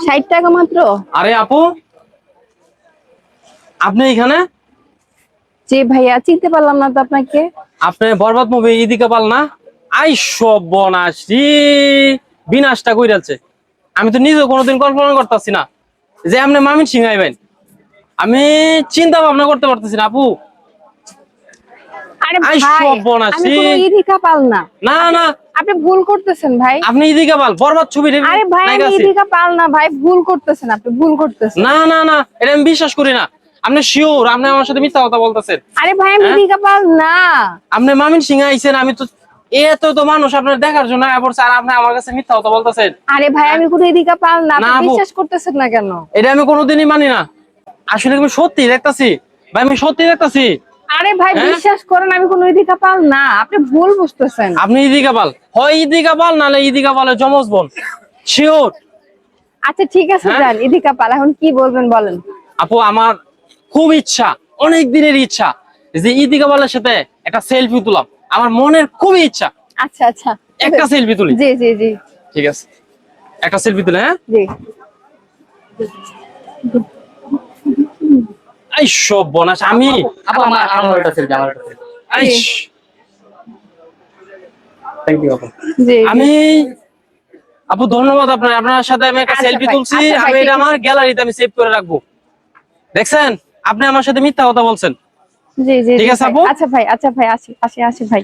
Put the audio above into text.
60 টাকা মাত্র? আরে আপু, আপনি এখানে? জি ভাইয়া, চিনতে পারলাম না তো আপনাকে। আপনি বরবাদ মুভি ইদিকা পাল না? আই সর্বনাশ রে, বিনাশটা কইরাছে। আমি তো নিজে কোনোদিন কল্পনা করতেছি না যে আপনি মামিন সিং আইবেন। আমি চিন্তা ভাবনা করতে পারতেছি না আপু। আরে আই ভাই, সর্বনাশ আমি রে। কোনো ইদিকা পাল না। না না, আপনি ভুল করতেছেন ভাই। আপনি ইদিকা পাল বরবাদ ছবির আরে ভাই, আমি নায়িকা আছে। ইদিকা পাল না ভাই, ভুল করতেছেন, আপনি ভুল করতেছেন। না না না, এটা আমি বিশ্বাস করি না। আপনি শিওর আপনি আমার সাথে মিথ্যা কথা বলতেছেন? আরে ভাই, আমি হ্যাঁ? ইদিকা পাল না। আপনি মামিন সিং আইছেন, আমি তো এত তো মানুষ আপনার দেখার জন্য আয়া পড়ছে, আর আপনি আমার কাছে মিথ্যা কথা বলতেছেন? আরে ভাই, আমি কোনো ইদিকা পাল না, না আপনি আপু, বিশ্বাস করতেছেন না কেন? এটা আমি কোনোদিনই মানি না। আসলে আমি সত্যি দেখতাছি ভাই, আমি সত্যি দেখতাছি। আরে ভাই, হ্যাঁ? বিশ্বাস করেন, আমি কোনো ইদিকা পাল না, আপনি ভুল বুঝতেছেন। আপনি ইদিকা পাল, হয় ইদিকা পাল নাহলে ইদিকা পালের যমজ বোন, শিওর। আচ্ছা ঠিক আছে, হ্যাঁ যান, ইদিকা পাল, এখন কি বলবেন বলেন। আপু, আমার খুব ইচ্ছা, অনেক দিনের ইচ্ছা যে ইদিকা পালের সাথে একটা সেলফি তুলাম। আমার মনের খুবই ইচ্ছা আচ্ছা আচ্ছা, একটা সেলফি তুলি। জি জি জি ঠিক আছে, একটা সেলফি তুলে। হ্যাঁ, জি। এই সব বনাস আমি। আপু আমার একটা সেলফি, আমার একটা সেলফি। আইস, থ্যাংক ইউ আপু। জি আমি আপু ধন্যবাদ আপনার, আপনার সাথে আমি একটা আচ্ছা সেলফি ভাই, তুলছি। আচ্ছা ভাই, আমি ঠিক এটা আছে। আমার গ্যালারিতে আমি সেভ করে রাখবো। দেখছেন, আপনি আমার সাথে মিথ্যা কথা বলছেন। জি জি ঠিক জি আছে ভাই, আপু। আচ্ছা ভাই, আচ্ছা ভাই, আসি আসি আসি ভাই।